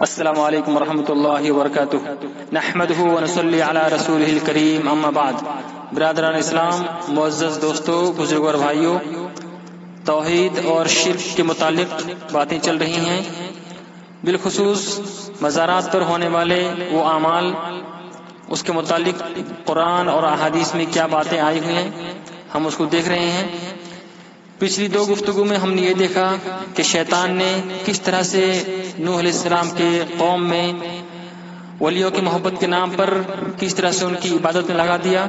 السلام علیکم ورحمۃ اللہ وبرکاتہ نحمدہ ونصلی علی رسولہ الکریم اما بعد۔ برادران اسلام، معزز دوستو، بزرگوں اور بھائیوں، توحید اور شرک کے متعلق باتیں چل رہی ہیں، بالخصوص مزارات پر ہونے والے وہ اعمال، اس کے متعلق قرآن اور احادیث میں کیا باتیں آئی ہوئی ہیں، ہم اس کو دیکھ رہے ہیں۔ پچھلی دو گفتگو میں ہم نے یہ دیکھا کہ شیطان نے کس طرح سے نوح علیہ السلام کے قوم میں ولیوں کی محبت کے نام پر کس طرح سے ان کی عبادت میں لگا دیا۔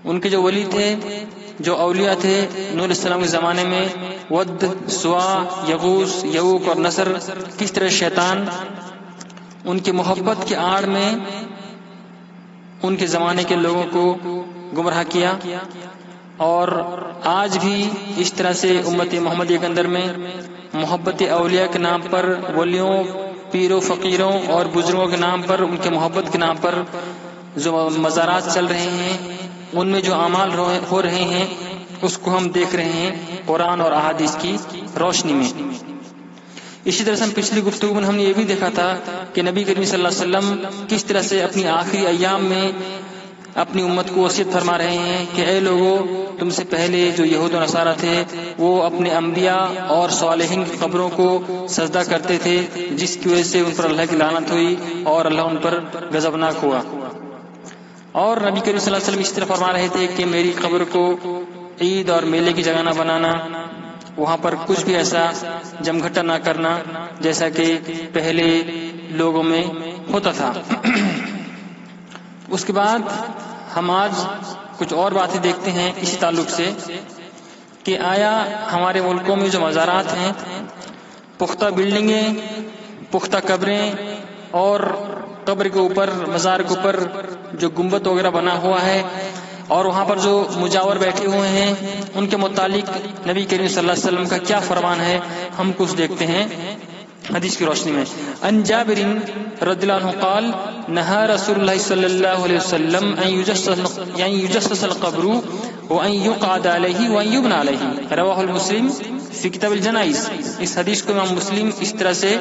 ان کے جو ولی تھے، جو اولیاء تھے نوح علیہ السلام کے زمانے میں، ود، سوا، یغوث، یعوق اور نصر، کس طرح شیطان ان کی محبت کی آڑ میں ان کے زمانے کے لوگوں کو گمراہ کیا۔ اور آج بھی اس طرح سے امت محمدیہ کے اندر میں محبت اولیاء کے نام پر، ولیوں، پیروں، فقیروں اور بزرگوں کے نام پر، ان کے محبت کے نام پر جو مزارات چل رہے ہیں، ان میں جو اعمال ہو رہے ہیں، اس کو ہم دیکھ رہے ہیں قرآن اور احادیث کی روشنی میں۔ اسی طرح سے ہم پچھلی گفتگو میں ہم نے یہ بھی دیکھا تھا کہ نبی کریم صلی اللہ علیہ وسلم کس طرح سے اپنی آخری ایام میں اپنی امت کو وصیت فرما رہے ہیں کہ اے لوگوں، تم سے پہلے جو یہود و نصارہ تھے وہ اپنے انبیاء اور صالحین کی قبروں کو سجدہ کرتے تھے، جس کی وجہ سے ان پر اللہ کی لعنت ہوئی اور اللہ ان پر غضبناک ہوا۔ اور نبی کریم صلی اللہ علیہ وسلم اس طرح فرما رہے تھے کہ میری قبر کو عید اور میلے کی جگہ نہ بنانا، وہاں پر کچھ بھی ایسا جمگھٹا نہ کرنا جیسا کہ پہلے لوگوں میں ہوتا تھا۔ اس کے بعد ہم آج کچھ اور باتیں دیکھتے ہیں اسی تعلق سے کہ آیا ہمارے ملکوں میں جو مزارات ہیں، پختہ بلڈنگیں، پختہ قبریں اور قبر کے اوپر، مزار کے اوپر جو گنبد وغیرہ بنا ہوا ہے اور وہاں پر جو مجاور بیٹھے ہوئے ہیں، ان کے متعلق نبی کریم صلی اللہ علیہ وسلم کا کیا فرمان ہے، ہم کچھ دیکھتے ہیں حدیث کی روشنی میں۔ ان جابر رضی اللہ عنہ قال نہى رسول اللہ صلی اللہ علیہ وسلم ان يجسس القبر وان يقعد علیہ وان يبنى علیہ، رواہ المسلم فی کتاب الجنائز۔ اس حدیث کو امام مسلم اس طرح سے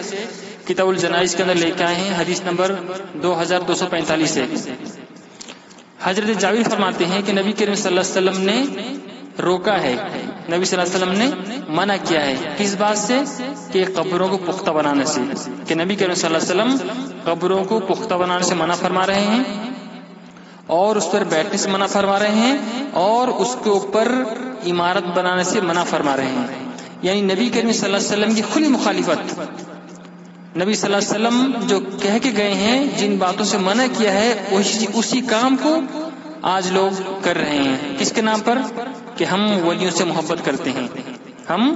کتاب الجنائز کے اندر لے کے آئے ہیں، حدیث نمبر 2245 ہے۔ حضرت جابر فرماتے ہیں کہ نبی کریم صلی اللہ علیہ وسلم نے روکا ہے، نبی صلی اللہ علیہ وسلم نے منع کیا ہے، کس بات سے؟ کہ قبروں کو پختہ بنانے سے، کہ نبی کریم صلی اللہ علیہ وسلم قبروں کو پختہ بنانے سے منع فرما رہے ہیں اور اس پر بیٹھنے سے منع فرما رہے ہیں اور اس کے اوپر عمارت بنانے سے منع فرما رہے ہیں۔ یعنی نبی کریم صلی اللہ علیہ وسلم کی کھلی مخالفت، نبی صلی اللہ علیہ وسلم جو کہہ کے گئے ہیں، جن باتوں سے منع کیا ہے، اسی کام کو آج لوگ کر رہے ہیں۔ کس کے نام پر؟ کہ ہم ولیوں سے محبت کرتے ہیں، ہم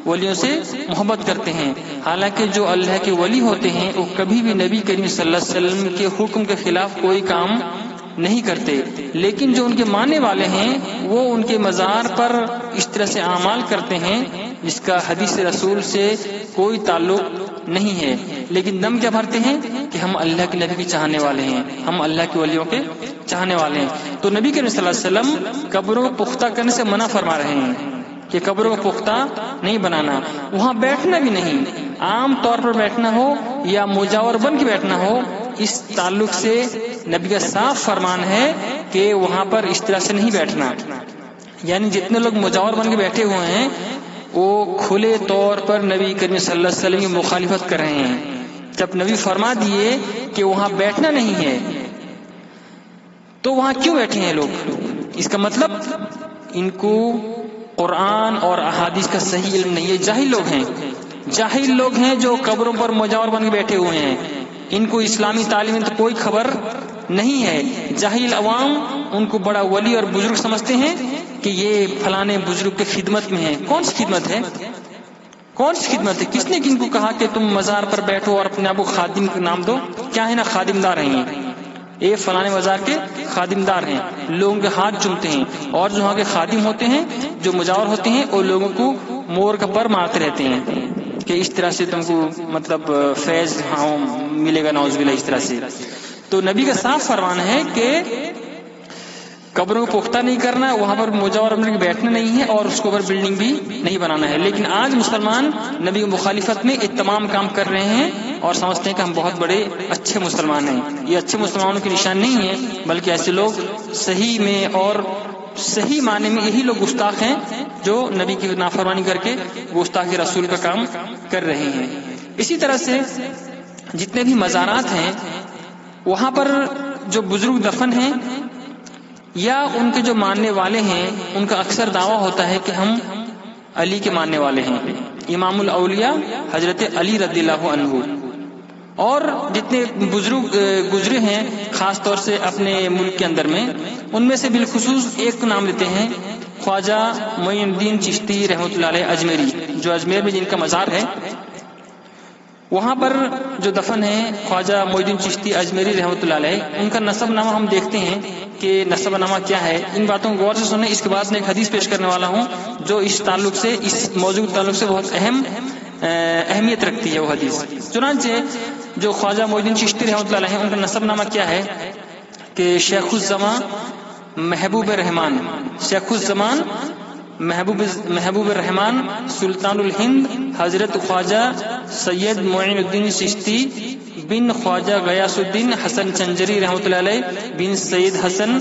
ولیوں سے محبت کرتے ہیں، حالانکہ جو اللہ کے ولی ہوتے ہیں وہ کبھی بھی نبی کریم صلی اللہ علیہ وسلم کے حکم کے خلاف کوئی کام نہیں کرتے، لیکن جو ان کے ماننے والے ہیں وہ ان کے مزار پر اس طرح سے اعمال کرتے ہیں جس کا حدیث رسول سے کوئی تعلق نہیں ہے، لیکن دم کیا بھرتے ہیں کہ ہم اللہ کے نبی کے چاہنے والے ہیں، ہم اللہ کے ولیوں کے چاہنے والے ہیں۔ تو نبی کریم صلی اللہ علیہ وسلم قبروں کو پختہ کرنے سے منع فرما رہے ہیں کہ قبروں کو پختہ نہیں بنانا، وہاں بیٹھنا بھی نہیں، عام طور پر بیٹھنا ہو یا مجاور بن کے بیٹھنا ہو، اس تعلق سے نبی کا صاف فرمان ہے کہ وہاں پر اس طرح سے نہیں بیٹھنا۔ یعنی جتنے لوگ مجاور بن کے بیٹھے ہوئے ہیں وہ کھلے طور پر نبی کریم صلی اللہ علیہ وسلم کی مخالفت کر رہے ہیں۔ جب نبی فرما دیے کہ وہاں بیٹھنا نہیں ہے تو وہاں کیوں بیٹھے ہیں لوگ؟ اس کا مطلب ان کو قرآن اور احادیث کا صحیح علم نہیں ہے، جاہل لوگ ہیں، جاہل لوگ ہیں جو قبروں پر مجاور بن کے بیٹھے ہوئے ہیں، ان کو اسلامی تعلیم تو کوئی خبر نہیں ہے۔ جاہل عوام ان کو بڑا ولی اور بزرگ سمجھتے ہیں کہ یہ فلانے بزرگ کے خدمت میں ہیں۔ کون سی خدمت ہے؟ کون سی خدمت ہے؟ کس نے کن کو کہا کہ تم مزار پر بیٹھو اور اپنے آپ کو خادم کا نام دو؟ کیا ہے نا، خادم دار ہیں، یہ فلانے مزار کے خادم دار ہیں، لوگوں کے ہاتھ چومتے ہیں، اور جو وہاں کے خادم ہوتے ہیں، جو مجاور ہوتے ہیں، وہ لوگوں کو مور کا پر مارتے رہتے ہیں کہ اس طرح سے تم کو مطلب فیض ملے گا، نعوذ باللہ، اس طرح سے۔ تو نبی کا صاف فرمان ہے کہ قبروں کو پختہ نہیں کرنا، وہاں پر مجاور بن کے بیٹھنا نہیں ہے اور اس کے اوپر بلڈنگ بھی نہیں بنانا ہے۔ لیکن آج مسلمان نبی کی مخالفت میں یہ تمام کام کر رہے ہیں اور سمجھتے ہیں کہ ہم بہت بڑے اچھے مسلمان ہیں. یہ اچھے مسلمانوں کی نشان نہیں ہے، بلکہ ایسے لوگ صحیح میں اور صحیح معنی میں یہی لوگ گستاخ ہیں جو نبی کی نافرمانی کر کے گستاخ رسول کا کام کر رہے ہیں. اسی طرح سے جتنے بھی مزارات ہیں وہاں پر جو بزرگ دفن ہیں یا ان کے جو ماننے والے ہیں ان کا اکثر دعویٰ ہوتا ہے کہ ہم علی کے ماننے والے ہیں، امام الاولیاء حضرت علی رضی اللہ عنہ. اور جتنے بزرگ گزرے ہیں خاص طور سے اپنے ملک کے اندر میں، ان میں سے بالخصوص ایک کو نام لیتے ہیں خواجہ معین الدین چشتی رحمۃ اللہ علیہ اجمیری، جو اجمیر میں جن کا مزار ہے. وہاں پر جو دفن ہے خواجہ معین الدین چشتی اجمیری رحمۃ اللہ علیہ، ان کا نسب نامہ ہم دیکھتے ہیں کہ نسب نامہ کیا ہے. ان باتوں کو غور سے سنیں. اس کے بعد میں ایک حدیث پیش کرنے والا ہوں جو اس تعلق سے، اس موضوع کے تعلق سے بہت اہمیت رکھتی ہے. وہ حدیث چنانچہ جو خواجہ معین الدین چشتی رحمۃ اللہ علیہ ان کا نسب نامہ کیا ہے کہ شیخ الزمان محبوب رحمان، شیخ الزمان محبوب الرحمان سلطان الہند حضرت خواجہ سید معین الدین چشتی بن خواجہ غیاث الدین حسن چنجری رحمۃ اللہ علیہ بن سید حسن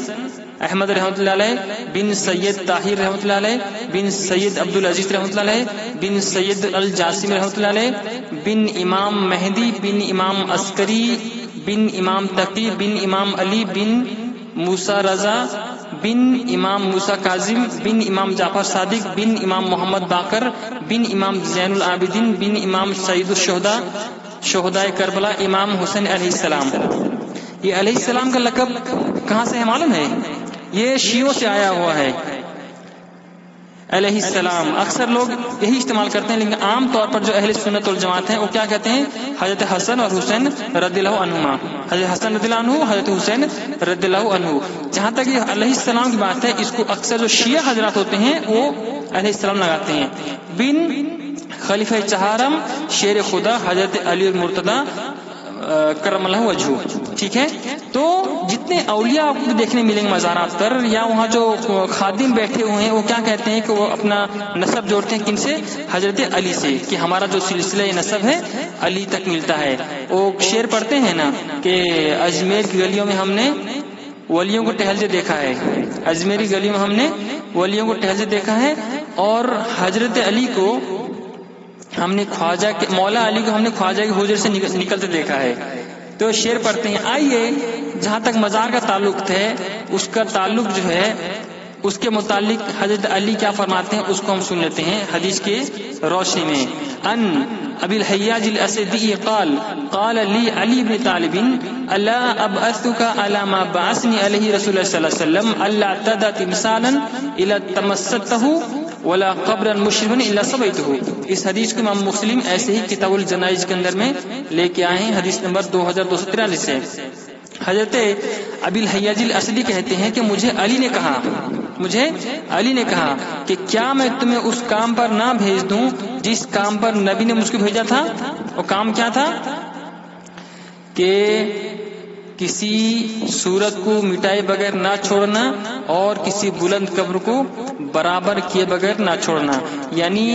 احمد رحمۃ اللہ علیہ بن سید طاہر رحمۃ اللہ علیہ بن سید عبد العزیز رحمۃ اللہ علیہ بن سید الجاسم رحمۃ اللہ علیہ بن امام مہدی بن امام عسکری بن امام تقی بن امام علی بن موسیٰ رضا بن امام موسیٰ کاظم بن امام جعفر صادق بن امام محمد باقر بن امام زین العابدین بن امام سید الشہداء شہدائے کربلا امام حسین علیہ السلام. یہ علیہ السلام کا لقب کہاں سے ہے معلوم ہے؟ یہ شیعوں سے آیا ہوا ہے. علیہ السلام اکثر لوگ یہی استعمال کرتے ہیں، لیکن عام طور پر جو اہل سنت والجماعت ہیں وہ کیا کہتے ہیں؟ حضرت حسن اور حسین رضی اللہ عنہما، حضرت حسن رضی اللہ عنہ، حضرت حسین رضی اللہ عنہ. جہاں تک یہ علیہ السلام کی بات ہے، اس کو اکثر جو شیعہ حضرات ہوتے ہیں وہ علیہ السلام لگاتے ہیں. بن خلیفہ چہارم شیر خدا حضرت علی المرتضی کرم اللہ وجہہ. ٹھیک ہے، تو جتنے اولیاء آپ کو دیکھنے ملیں گے مزارات پر یا وہاں جو خادم بیٹھے ہوئے ہیں وہ کیا کہتے ہیں کہ وہ اپنا نسب جوڑتے ہیں کن سے؟ حضرت علی سے، کہ ہمارا جو سلسلہ نسب ہے علی تک ملتا ہے. وہ شعر پڑھتے ہیں نا کہ اجمیر کی گلیوں میں ہم نے ولیوں کو ٹہلتے دیکھا ہے، اجمیری گلیوں میں ہم نے ولیوں کو ٹہلتے دیکھا ہے، اور حضرت علی کو ہم نے خواجہ کے مولا علی کو ہم نے خواجہ کے حجر سے نکلتے دیکھا ہے. تو شعر پڑھتے ہیں. آئیے جہاں تک مزار کا تعلق ہے اس کا تعلق جو ہے اس کے متعلق حضرت علی کیا فرماتے ہیں اس کو ہم سن لیتے ہیں حدیث کے روشنی میں. ان ابی الحیاج الاسدی قال قال لی علی بن طالب الا ابعثک علی ما بعثنی علیہ رسول اللہ صلی اللہ علیہ وسلم الا تدع تمثالا الا تمسته ولا قبرا مشرفا الا صبیته. اس حدیث کو امام مسلم ایسے ہی کتاب الجنائز کے اندر میں لے کے آئے ہیں، حدیث نمبر 2243 سے. حضرت ابی الحیاج الاسدی کہتے ہیں کہ مجھے علی نے کہا کہ کیا میں تمہیں اس کام پر نہ بھیج دوں جس کام پر نبی نے مجھ کو بھیجا تھا؟ وہ کام کیا تھا؟ کہ کسی صورت کو مٹائے بغیر نہ چھوڑنا اور کسی بلند قبر کو برابر کیے بغیر نہ چھوڑنا. یعنی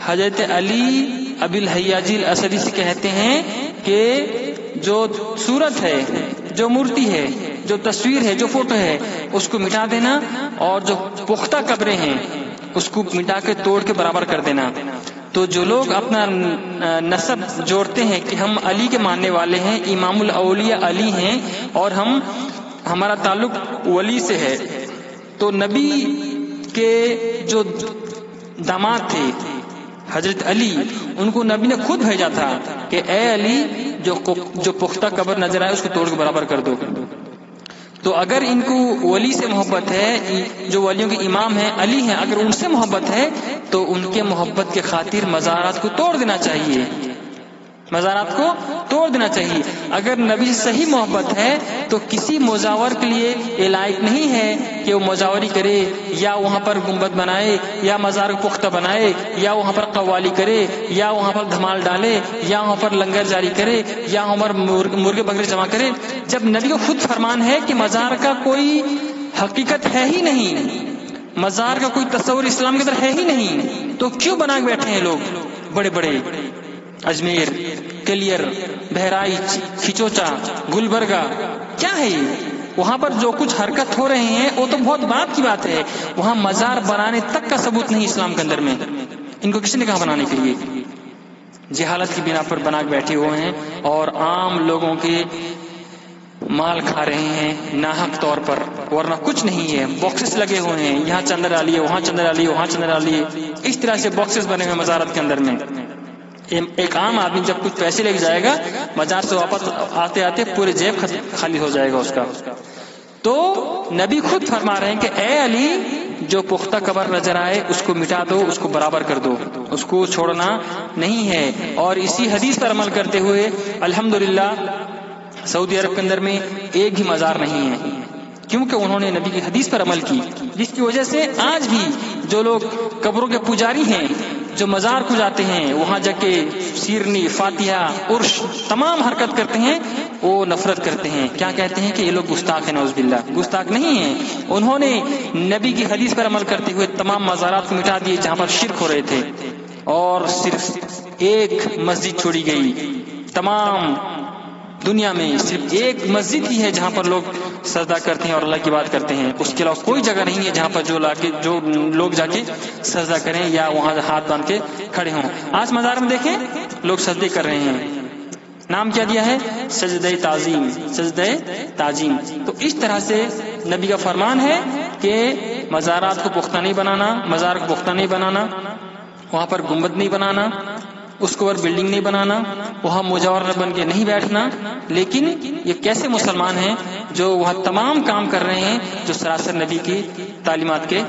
حضرت علی ابی الحیاج الاسدی سے کہتے ہیں کہ جو صورت ہے، جو مورتی ہے، جو تصویر ہے، جو فوٹو ہے اس کو مٹا دینا، اور جو پختہ قبریں ہیں اس کو مٹا کے توڑ کے برابر کر دینا. تو جو لوگ اپنا نسب جوڑتے ہیں کہ ہم علی کے ماننے والے ہیں، امام الاولیاء علی ہیں اور ہمارا تعلق ولی سے ہے، تو نبی کے جو داماد تھے حضرت علی، ان کو نبی نے خود بھیجا تھا کہ اے علی جو پختہ قبر نظر آئے اس کو توڑ کے برابر کر دو. تو اگر ان کو ولی سے محبت ہے، جو ولیوں کے امام ہیں علی ہیں، اگر ان سے محبت ہے تو ان کے محبت کے خاطر مزارات کو توڑ دینا چاہیے، مزارات کو توڑ دینا چاہیے. اگر نبی سے صحیح محبت ہے تو کسی مزاور کے لیے یہ لائق نہیں ہے کہ وہ مزاوری کرے یا وہاں پر گنبد بنائے یا مزار کو پختہ بنائے یا وہاں پر قوالی کرے یا وہاں پر دھمال ڈالے یا وہاں پر لنگر جاری کرے یا وہاں پر مرغے بکرے جمع کرے. جب نبی کو خود فرمان ہے کہ مزار کا کوئی حقیقت ہے ہی نہیں، مزار کا کوئی تصور اسلام کے اندر ہے ہی نہیں، تو کیوں بنا کے بیٹھے ہیں لوگ بڑے بڑے اجمیر کلیئر، بہرائچ، کھچوچا، گلبرگہ، کیا ہے یہ؟ وہاں پر جو کچھ حرکت ہو رہے ہیں وہ تو بہت بات کی بات ہے، وہاں مزار بنانے تک کا ثبوت نہیں اسلام کے اندر میں. ان کو کس نے کہا بنانے کے لیے؟ جہالت کی بنا پر بنا کے بیٹھے ہوئے ہیں اور عام لوگوں کے مال کھا رہے ہیں ناحق طور پر، ورنہ کچھ نہیں ہے. باکسز لگے ہوئے ہیں، یہاں چندہ ڈالیے، وہاں چندہ ڈالیے، وہاں چندہ ڈالیے، اس طرح سے باکسز بنے ہوئے مزارات کے اندر میں. ایک عام آدمی جب کچھ پیسے لے کے جائے گا مزار سے واپس آتے آتے پورے جیب خالی ہو جائے گا اس کا. تو نبی خود فرما رہے ہیں کہ اے علی، جو پختہ قبر نظر آئے اس کو مٹا دو، اس کو برابر کر دو، اس کو چھوڑنا نہیں ہے. اور اسی حدیث پر عمل کرتے ہوئے الحمدللہ سعودی عرب کے اندر میں ایک بھی مزار نہیں ہے، کیونکہ انہوں نے نبی کی حدیث پر عمل کی، جس کی وجہ سے آج بھی جو لوگ قبروں کے پجاری ہیں، جو مزار کو جاتے ہیں، وہاں جا کے سیرنی، فاتحہ، عرش تمام حرکت کرتے ہیں، وہ نفرت کرتے ہیں. کیا کہتے ہیں کہ یہ لوگ گستاخ ہیں. نعوذ باللہ، گستاخ نہیں ہیں. انہوں نے نبی کی حدیث پر عمل کرتے ہوئے تمام مزارات کو مٹا دیے جہاں پر شرک ہو رہے تھے، اور صرف ایک مسجد چھوڑی گئی. تمام دنیا میں صرف ایک مسجد ہی ہے جہاں پر لوگ سجدہ کرتے ہیں اور اللہ کی بات کرتے ہیں. اس کے علاوہ کوئی جگہ نہیں ہے جہاں پر جو لوگ جا کے سجدہ کریں یا وہاں ہاتھ باندھ کے کھڑے ہوں. آج مزار میں دیکھیں لوگ سجدے کر رہے ہیں. نام کیا دیا ہے؟ سجدہ تعظیم، سجدہ تعظیم. تو اس طرح سے نبی کا فرمان ہے کہ مزارات کو پختہ نہیں بنانا، مزار کو پختہ نہیں بنانا، وہاں پر گنبد نہیں بنانا، اس کو اور بلڈنگ نہیں بنانا، وہاں مجاور بن کے نہیں بیٹھنا. لیکن یہ کیسے مسلمان ہیں جو وہاں تمام کام کر رہے ہیں جو سراسر نبی کی تعلیمات کے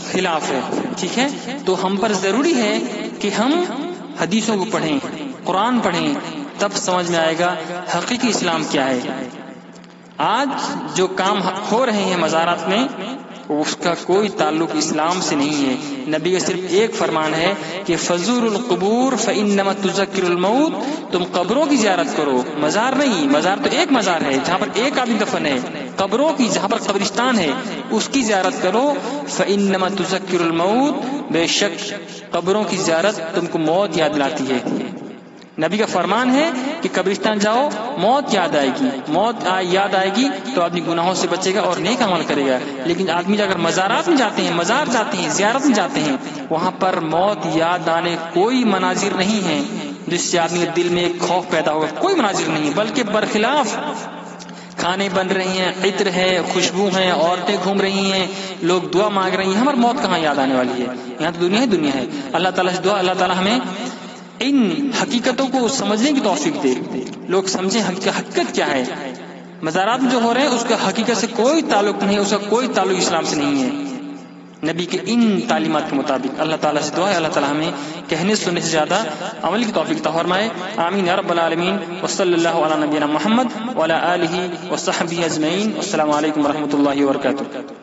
خلاف ہے. ٹھیک ہے، تو ہم پر ضروری ہے کہ ہم حدیثوں کو پڑھیں، قرآن پڑھیں، تب سمجھ میں آئے گا حقیقی اسلام کیا ہے. آج جو کام ہو رہے ہیں مزارات میں اس کا کوئی تعلق اسلام سے نہیں ہے. نبی کا صرف ایک فرمان ہے کہ فزور القبور فانما تذکر الموت، تم قبروں کی زیارت کرو، مزار نہیں. مزار تو ایک مزار ہے جہاں پر ایک آدمی دفن ہے. قبروں کی جہاں پر قبرستان ہے اس کی زیارت کرو. فانما تذکر الموت، بے شک قبروں کی زیارت تم کو موت یاد لاتی ہے. نبی کا فرمان ہے کہ قبرستان جاؤ، موت یاد آئے گی. موت یاد آئے گی تو آدمی گناہوں سے بچے گا اور نیک عمل کرے گا. لیکن آدمی اگر مزارات میں جاتے ہیں، مزار جاتے ہیں، زیارت میں جاتے ہیں، وہاں پر موت یاد آنے کوئی مناظر نہیں ہے جس سے آدمی کے دل میں ایک خوف پیدا ہوگا. کوئی مناظر نہیں، بلکہ برخلاف کھانے بن رہی ہیں، عطر ہے، خوشبو ہیں، عورتیں گھوم رہی ہیں، لوگ دعا مانگ رہی ہیں. ہماری موت کہاں یاد آنے والی ہے؟ یہاں تو دنیا ہی دنیا ہے. اللہ تعالیٰ سے دعا اللہ تعالیٰ ہمیں ان حقیقتوں کو سمجھنے کی توفیق دے. لوگ سمجھیں حقیقت کیا ہے. مزارات میں جو ہو رہے ہیں اس کا حقیقت سے کوئی تعلق نہیں ہے، اس کا کوئی تعلق اسلام سے نہیں ہے. نبی کے ان تعلیمات کے مطابق اللہ تعالیٰ سے دعا ہے اللہ تعالیٰ ہمیں کہنے سننے سے زیادہ عمل کی توفیق عطا فرمائے. آمین یا رب العالمین. وصلی اللہ علی نبینا محمد وعلی آلہ وصحبہ اجمعین. السلام علیکم ورحمۃ اللہ وبرکاتہ.